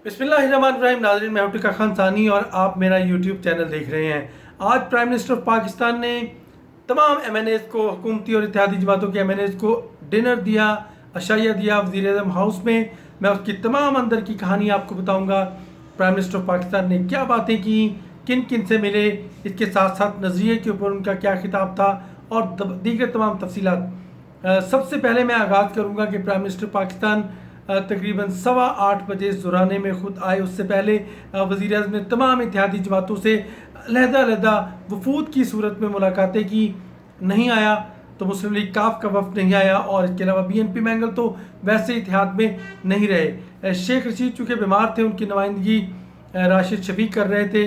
बिस्मिल्लाहिर्रहमानिर्रहीम। नाज़रीन, मैं टिका खान सानी और आप मेरा यूट्यूब चैनल देख रहे हैं। आज प्राइम मिनिस्टर ऑफ पाकिस्तान ने तमाम MNAs को, हुकूमती और इत्तेहादी जमातों के MNAs को डिनर दिया, अशाइया दिया वज़ीर-ए-आज़म हाउस में। मैं उसकी तमाम अंदर की कहानी आपको बताऊंगा। प्राइम मिनिस्टर ऑफ पाकिस्तान ने क्या बातें की, किन किन से मिले, इसके साथ साथ नज़रिए के ऊपर उनका क्या खिताब था और दीगर तमाम तफसीलात। सबसे पहले मैं आगाज़ करूँगा कि प्राइम मिनिस्टर पाकिस्तान तकरीबन 8:15 बजे ज़ुराने में ख़ुद आए। उससे पहले वज़ीर-ए-आज़म ने तमाम इत्तेहादी जमातों से अलहदा वफूद की सूरत में मुलाकातें की। नहीं आया तो मुस्लिम लीग काफ का वफ़द नहीं आया, और इसके अलावा BNP मैंगल तो वैसे इत्तेहाद में नहीं रहे। शेख रशीद चूँकि बीमार थे, उनकी नुमाइंदगी राशिद शफीक कर रहे थे।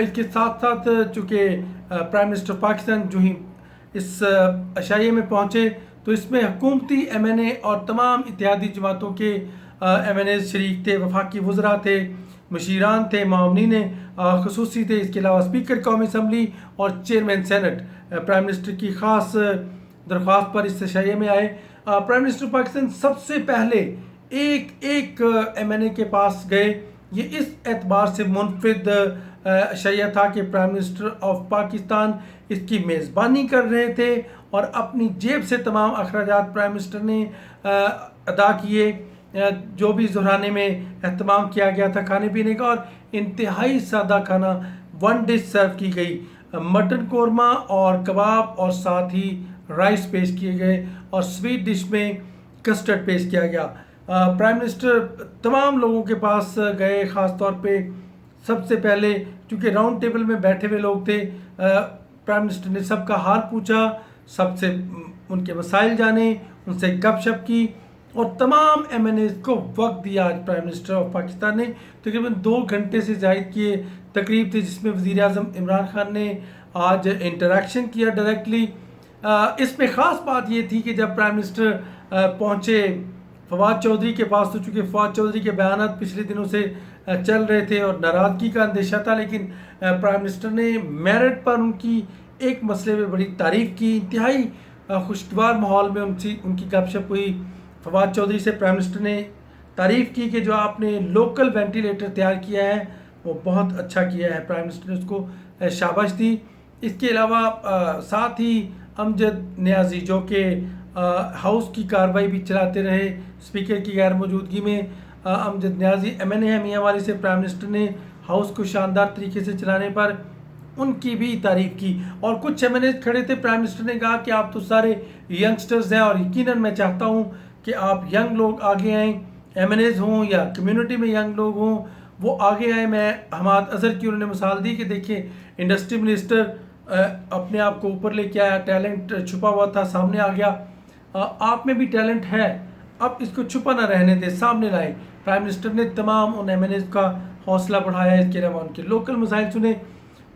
इसके साथ साथ चूँकि प्राइम मिनिस्टर पाकिस्तान जो ही इस अशाइये में पहुँचे तो इसमें हुकूमती MNA और तमाम इत्तेहादी जमातों के MNAs शरीक थे, वफाकी वज़रा थे, मशीरान थे, मामलीन ख़ुसूसी थे। इसके अलावा स्पीकर कौमी असम्बली और चेयरमैन सेनेट प्राइम मिनिस्टर की ख़ास दरख्वास्त पर इस अशाइये में आए। प्राइम मिनिस्टर पाकिस्तान सबसे पहले एक MNA के पास गए। ये इस एतबार से मुनफिद अशाइया था कि प्राइम मिनिस्टर ऑफ पाकिस्तान इसकी मेज़बानी कर रहे थे और अपनी जेब से तमाम अखराजात प्राइम मिनिस्टर ने अदा किए। जो भी ज़ुहराने में एहतमाम किया गया था खाने पीने का, और इंतहाई सादा खाना 1 डिश सर्व की गई, मटन कोरमा और कबाब, और साथ ही राइस पेश किए गए, और स्वीट डिश में कस्टर्ड पेश किया गया। प्राइम मिनिस्टर तमाम लोगों के पास गए। ख़ास तौर पे सबसे पहले चूँकि राउंड टेबल में बैठे हुए लोग थे, प्राइम मिनिस्टर ने सबका हाल पूछा, सबसे उनके मसाइल जाने, उनसे गपशप की, और तमाम MNAs को वक्त दिया। आज प्राइम मिनिस्टर ऑफ पाकिस्तान ने तकरीबन 2 घंटे से ज़ायद की तकरीब थी, जिसमें वज़ीर-ए-आज़म इमरान खान ने आज इंटरेक्शन किया डायरेक्टली। इसमें ख़ास बात ये थी कि जब प्राइम मिनिस्टर पहुँचे फवाद चौधरी के पास, तो चूँकि फवाद चौधरी के बयानात पिछले दिनों से चल रहे थे और नाराज़गी का अंदेशा था, लेकिन प्राइम मिनिस्टर ने मेरिट पर उनकी एक मसले में बड़ी तारीफ़ की। इंतहाई खुशगवार माहौल में उनकी गपशप हुई। फवाद चौधरी से प्राइम मिनिस्टर ने तारीफ़ की कि जो आपने लोकल वेंटिलेटर तैयार किया है वो बहुत अच्छा किया है। प्राइम मिनिस्टर ने उसको शाबाश दी। इसके अलावा साथ ही अमजद न्याजी, जो कि हाउस की कार्रवाई भी चलाते रहे स्पीकर की गैर मौजूदगी में, अमजद न्याजी MNA है मियांवाली से, प्राइम मिनिस्टर ने हाउस को शानदार तरीके से चलाने पर उनकी भी तारीफ़ की। और कुछ MNAs खड़े थे। प्राइम मिनिस्टर ने कहा कि आप तो सारे यंगस्टर्स हैं और यकीनन मैं चाहता हूं कि आप यंग लोग आगे आएँ, MNAs हों या कम्युनिटी में यंग लोग हों, वो आगे आए। मैं हमाद अज़हर की उन्होंने मिसाल दी कि देखिए इंडस्ट्री मिनिस्टर अपने आप को ऊपर लेके आया, टैलेंट छुपा हुआ था, सामने आ गया। आप में भी टैलेंट है, अब इसको छुपा ना रहने दें, सामने लाए। प्राइम मिनिस्टर ने तमाम उन MNAs का हौसला बढ़ाया। इसके अलावा उनके लोकल मसाइल सुने।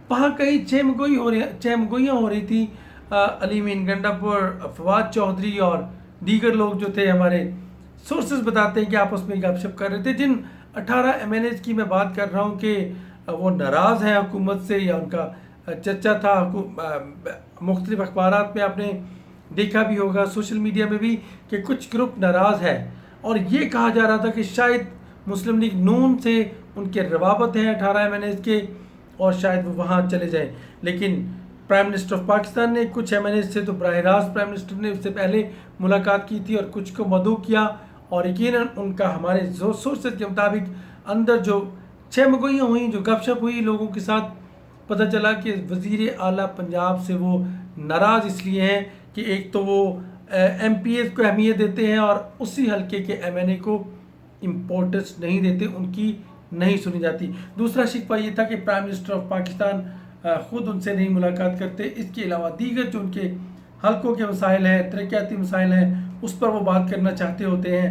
वहाँ कहीं चहमगोइयाँ हो रही थी। अली मीन गंडापुर, फवाद चौधरी और दीगर लोग जो थे, हमारे सोर्सेज बताते हैं कि आपस में गपशप कर रहे थे। जिन 18 MNAs की मैं बात कर रहा हूँ कि वो नाराज़ हैं हुकूमत से, या उनका चर्चा था मुख्तलिफ अखबारात में, आपने देखा भी होगा सोशल मीडिया में भी, कि कुछ ग्रुप नाराज़ है और ये कहा जा रहा था कि शायद मुस्लिम लीग नून से उनके रवाबत हैं 18 MNAs के, और शायद वो वहाँ चले जाएं। लेकिन प्राइम मिनिस्टर ऑफ पाकिस्तान ने कुछ MNAs से तो बराह रास्त प्राइम मिनिस्टर ने उससे पहले मुलाकात की थी, और कुछ को मदऊ किया, और यकीनन उनका हमारे जो सोर्सेज के मुताबिक अंदर जो चहमगोइयाँ हुई, जो गपशप हुई लोगों के साथ, पता चला कि वज़ीर आला पंजाब से वो नाराज़ इसलिए हैं कि एक तो वो MPAs को अहमियत देते हैं और उसी हल्के के MNA को इम्पोर्टेंस नहीं देते, उनकी नहीं सुनी जाती। दूसरा शिकवा ये था कि प्राइम मिनिस्टर ऑफ पाकिस्तान ख़ुद उनसे नहीं मुलाकात करते। इसके अलावा दीगर जो उनके हल्कों के मसाइल हैं, तरक्याती मसाइल हैं, उस पर वो बात करना चाहते होते हैं,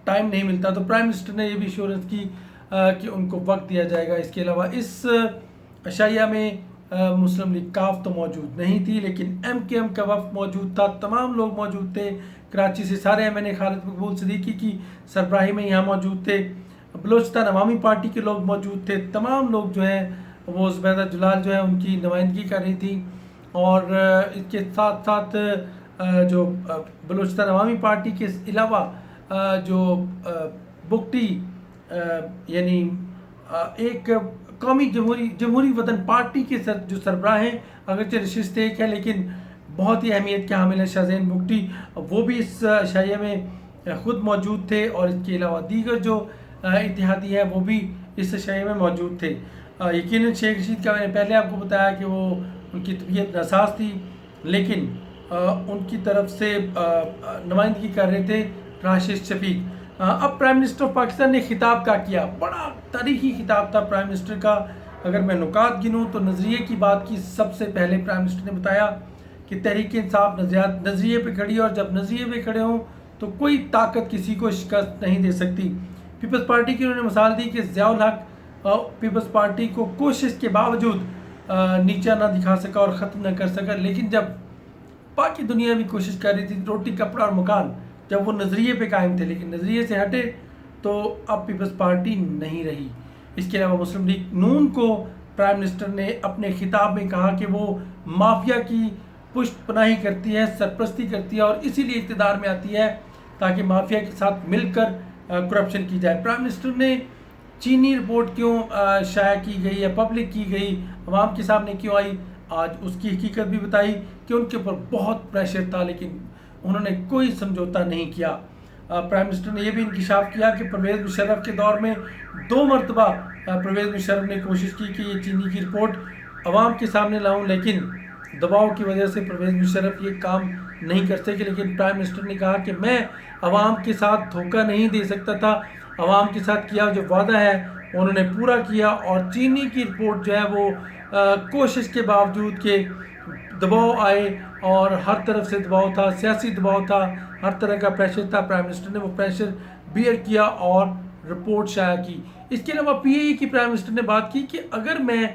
टाइम नहीं मिलता। तो प्राइम मिनिस्टर ने ये भी एश्योरेंस की कि उनको वक्त दिया जाएगा। इसके अलावा इस अशाइया में मुस्लिम लीग काफ तो मौजूद नहीं थी, लेकिन MKM का वफ़द मौजूद था। तमाम लोग मौजूद थे। कराची से सारे MNA, खालिद मकबूल सिद्दीकी की सरबराही में यहाँ मौजूद थे। बलोचिस्तान अवामी पार्टी के लोग मौजूद थे। तमाम लोग जो हैं वो ज़ुबैदा जलाल जो है उनकी नुमाइंदगी कर रही थी। और इसके साथ साथ जो बलोचिस्तान अवामी पार्टी के अलावा जो बुकटी यानी एक कौमी जमहूरी वतन पार्टी के जो सरबराह हैं, अगरचे नशिस्त एक है लेकिन बहुत ही अहमियत के हामिल है शाहज़ैन बुगटी, वो भी इस शाइया में ख़ुद मौजूद थे और इसके अलावा दीगर जो इत्तेहादी हैं वो भी इस शाइया में मौजूद थे। यकीनन शेख रशीद का मैंने पहले आपको बताया कि वो उनकी तबीयत नासाज थी, लेकिन उनकी तरफ से नुमाइंदगी कर रहे थे राशिद शफीक। अब प्राइम मिनिस्टर ऑफ पाकिस्तान ने खिताब का किया, बड़ा तारीखी खिताब था प्राइम मिनिस्टर का। अगर मैं नुकात गिनूँ तो नज़रिए की बात की, सबसे पहले प्राइम मिनिस्टर ने बताया कि तहरीक इंसाफ नज़रिए पे खड़ी है और जब नज़रिए पे खड़े हों तो कोई ताकत किसी को शिकस्त नहीं दे सकती। पीपल्स पार्टी की उन्होंने मिसाल दी कि ज़ियाउल हक पीपल्स पार्टी को कोशिश के बावजूद नीचा ना दिखा सका और ख़त्म न कर सका, लेकिन जब बाकी दुनिया भी कोशिश कर रही थी, रोटी कपड़ा और मकान, जब वो नज़रिए पे कायम थे लेकिन नज़रिए से हटे तो अब पीपल्स पार्टी नहीं रही। इसके अलावा मुस्लिम लीग नून को प्राइम मिनिस्टर ने अपने खिताब में कहा कि वो माफिया की पुष्ट पनाही करती है, सरपरस्ती करती है और इसीलिए इक़्तिदार में आती है ताकि माफिया के साथ मिलकर करप्शन की जाए। प्राइम मिनिस्टर ने चीनी रिपोर्ट क्यों शाया की गई या पब्लिक की गई, अवाम के सामने क्यों आई, आज उसकी हकीकत भी बताई कि उनके ऊपर बहुत प्रेशर था लेकिन उन्होंने कोई समझौता नहीं किया। प्राइम मिनिस्टर ने यह भी इंकशाफ किया कि परवेज़ मुशर्रफ के दौर में 2 मरतबा परवेज़ मुशर्रफ ने कोशिश की कि ये चीनी की रिपोर्ट अवाम के सामने लाऊं, लेकिन दबाव की वजह से परवेज़ मुशर्रफ ये काम नहीं कर सके। लेकिन प्राइम मिनिस्टर ने कहा कि मैं अवाम के साथ धोखा नहीं दे सकता था, अवाम के साथ किया जो वादा है उन्होंने पूरा किया और चीनी की रिपोर्ट जो है वो कोशिश के बावजूद के दबाव आए और हर तरफ से दबाव था, सियासी दबाव था, हर तरह का प्रेशर था, प्राइम मिनिस्टर ने वो प्रेशर बियर किया और रिपोर्ट शाया की। इसके अलावा पीआईए की प्राइम मिनिस्टर ने बात की कि अगर मैं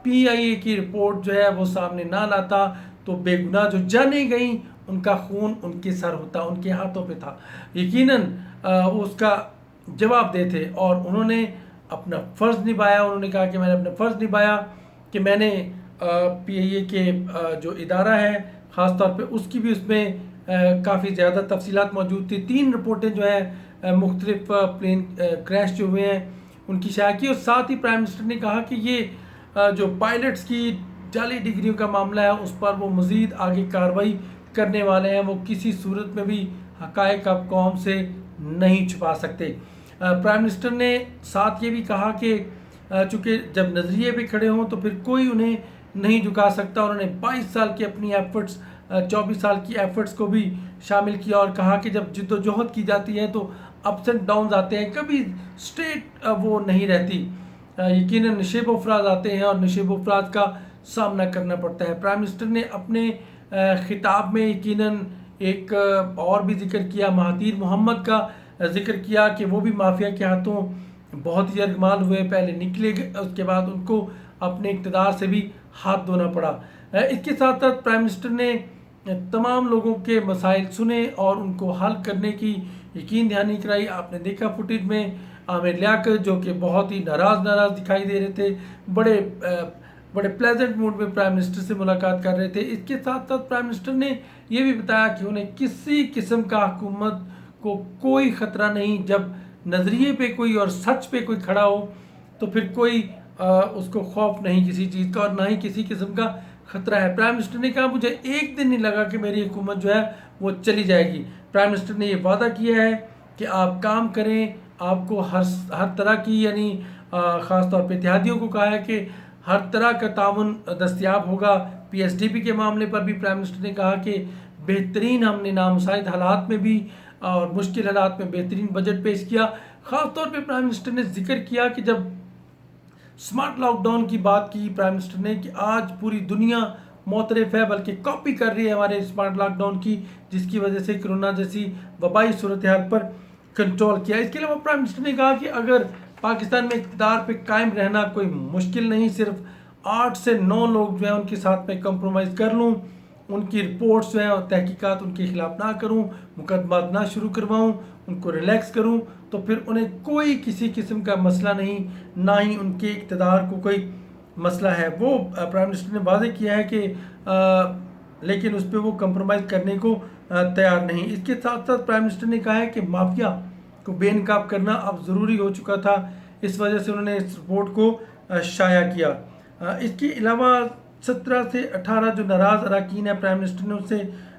पीआईए की रिपोर्ट जो है वो सामने ना लाता तो बेगुनाह जो जाने गई उनका खून उनके सर होता, उनके हाथों पे था। यकीनन वो उसका जवाब दे थे और उन्होंने अपना फ़र्ज़ निभाया। उन्होंने कहा कि मैंने अपना फ़र्ज़ निभाया कि मैंने पीआईए के जो इदारा है ख़ास तौर पे उसकी भी उसमें काफ़ी ज़्यादा तफसीलात मौजूद थी। 3 रिपोर्टें जो है मुख्तलिफ प्लेन क्रैश जो हुए हैं उनकी शाया की और साथ ही प्राइम मिनिस्टर ने कहा कि ये जो पायलट्स की जाली डिग्रियों का मामला है उस पर वो मज़ीद आगे कार्रवाई करने वाले हैं, वो किसी सूरत में भी हक़ाइक़ अब कौम से नहीं छुपा सकते। प्राइम मिनिस्टर ने साथ ये भी कहा कि चूँकि जब नज़रिए पे खड़े हों तो फिर कोई उन्हें नहीं झुका सकता। उन्होंने 22 साल की अपनी एफ़र्ट्स 24 साल की एफ़र्ट्स को भी शामिल किया और कहा कि जब जिद्दोजहद की जाती है तो अप्स एंड डाउन्स आते हैं, कभी स्ट्रेट वो नहीं रहती। यकीनन नशेब अफराज आते हैं और नशेब अफराज का सामना करना पड़ता है। प्राइम मिनिस्टर ने अपने खिताब में यकीनन एक और भी जिक्र किया, महातीर मोहम्मद का जिक्र किया कि वो भी माफिया के हाथों बहुत ही अर्गमाल हुए, पहले निकले उसके बाद उनको अपने इक़्तिदार से भी हाथ धोना पड़ा। इसके साथ साथ प्राइम मिनिस्टर ने तमाम लोगों के मसाइल सुने और उनको हल करने की यकीन दहानी कराई। आपने देखा फुटेज में आमिर लियाकत जो कि बहुत ही नाराज़ दिखाई दे रहे थे, बड़े प्लेजेंट मूड में प्राइम मिनिस्टर से मुलाकात कर रहे थे। इसके साथ साथ प्राइम मिनिस्टर ने यह भी बताया कि उन्हें किसी किस्म का हुकूमत को कोई ख़तरा नहीं, जब नज़रिए पे कोई और सच पे कोई खड़ा हो तो फिर कोई उसको खौफ नहीं किसी चीज़ का और ना ही किसी किस्म का ख़तरा है। प्राइम मिनिस्टर ने कहा मुझे एक दिन नहीं लगा कि मेरी हुकूमत जो है वो चली जाएगी। प्राइम मिनिस्टर ने ये वादा किया है कि आप काम करें, आपको हर तरह की यानी ख़ास तौर पे इत्तेहादियों को कहा है कि हर तरह का ताउन दस्तयाब होगा। पीएसडीपी के मामले पर भी प्राइम मिनिस्टर ने कहा कि बेहतरीन हमने नामुसाइद हालात में भी और मुश्किल हालात में बेहतरीन बजट पेश किया। ख़ास तौर पे प्राइम मिनिस्टर ने जिक्र किया कि जब स्मार्ट लॉकडाउन की बात की प्राइम मिनिस्टर ने कि आज पूरी दुनिया मोतरफ है बल्कि कॉपी कर रही है हमारे स्मार्ट लॉकडाउन की, जिसकी वजह से कोरोना जैसी वबाई सूरत हाल पर कंट्रोल किया। इसके अलावा प्राइम मिनिस्टर ने कहा कि अगर पाकिस्तान में इक़्तिदार पे कायम रहना कोई मुश्किल नहीं, सिर्फ 8 से 9 लोग जो है उनके साथ में कंप्रोमाइज़ कर लूँ, उनकी रिपोर्ट्स जो है और तहकीकात उनके खिलाफ ना करूँ, मुकदमा ना शुरू करवाऊँ, उनको रिलैक्स करूँ, तो फिर उन्हें कोई किसी किस्म का मसला नहीं, ना ही उनके इक़्तिदार को कोई मसला है। वो प्राइम मिनिस्टर ने वाज़ेह किया है कि लेकिन उस पर वो कंप्रोमाइज़ करने को तैयार नहीं। इसके साथ साथ प्राइम मिनिस्टर ने कहा है कि माफिया को बेनकाब करना अब ज़रूरी हो चुका था। इस वजह से उन्होंने इस रिपोर्ट को शाया किया। इसके अलावा 17 से 18 जो नाराज़ अरकान है, प्राइम मिनिस्टर ने उनसे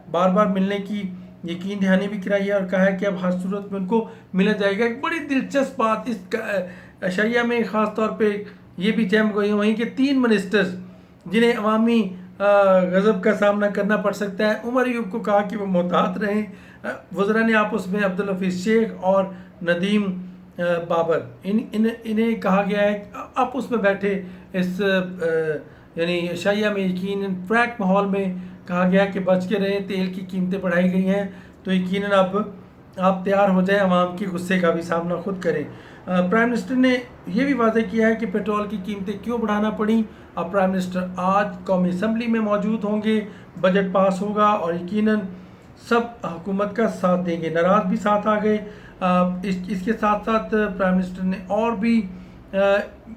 बार बार मिलने की यकीन दहानी भी कराई है और कहा है कि अब हर सूरत में उनको मिला जाएगा। एक बड़ी दिलचस्प बात इस शाया में ख़ास तौर पे ये भी जम गई वहीं के 3 मिनिस्टर्स जिन्हें अवामी गज़ब का सामना करना पड़ सकता है, उमर अयूब को कहा कि वो मोहतात रहें। वज़रा ने आपस में अब्दुल हफीज़ शेख और नदीम बाबर इन्हें कहा गया है आप उसमें बैठे इस यानी शाया में यकीन फ्रैक माहौल में कहा गया कि बच के रहें, तेल की कीमतें बढ़ाई गई हैं तो यकीनन अब आप तैयार हो जाएं, आवाम के गुस्से का भी सामना खुद करें। प्राइम मिनिस्टर ने यह भी वाज़ेह किया है कि पेट्रोल की कीमतें क्यों बढ़ाना पड़ी। अब प्राइम मिनिस्टर आज कौमी असम्बली में मौजूद होंगे, बजट पास होगा और यकीनन सब हुकूमत का साथ देंगे। नाराज़ भी साथ आ गए। इसके साथ साथ प्राइम मिनिस्टर ने और भी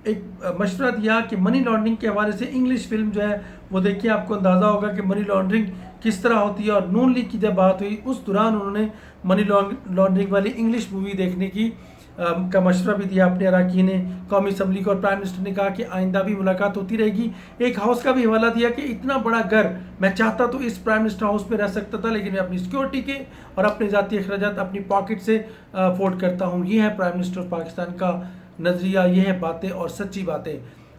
एक मशवरा दिया कि मनी लॉन्ड्रिंग के हवाले से इंग्लिश फिल्म जो है वो देखिए, आपको अंदाज़ा होगा कि मनी लॉन्ड्रिंग किस तरह होती है। और नून लीग की जब बात हुई उस दौरान उन्होंने मनी लॉन्ड्रिंग वाली इंग्लिश मूवी देखने की का मशवरा भी दिया अपने अरकान ने कौमी असम्बली को। और प्राइम मिनिस्टर ने कहा कि आइंदा भी मुलाकात होती रहेगी। एक हाउस का भी हवाला दिया कि इतना बड़ा घर मैं चाहता तो इस प्राइम मिनिस्टर हाउस में रह सकता था, लेकिन मैं अपनी सिक्योरिटी के और अपने ज़ाती अखराजात अपनी पॉकेट से अफोर्ड करता हूँ। ये है प्राइम मिनिस्टर पाकिस्तान का नज़रिया, ये है बातें और सच्ची बातें।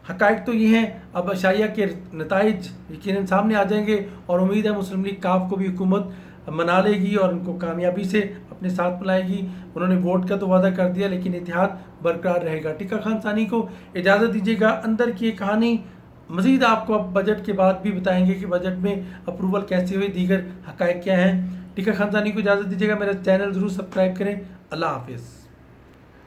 हक़ाइक़ तो ये हैं, अब शाया के नताइज यकीनन सामने आ जाएंगे और उम्मीद है मुस्लिम लीग काफ को भी हुकूमत मना लेगी और उनको कामयाबी से अपने साथ मिलाएगी। उन्होंने वोट का तो वादा कर दिया लेकिन इत्तेहाद बरकरार रहेगा। टिक्का खान सानी को इजाज़त दीजिएगा। अंदर की कहानी मज़ीद आपको अब बजट के बाद भी बताएंगे कि बजट में अप्रूवल कैसे हुई, दीगर हक़ाइक़ क्या हैं। टिक्का खान सानी को इजाज़त दीजिएगा। मेरा चैनल ज़रूर सब्सक्राइब करें। अल्लाह हाफिज़।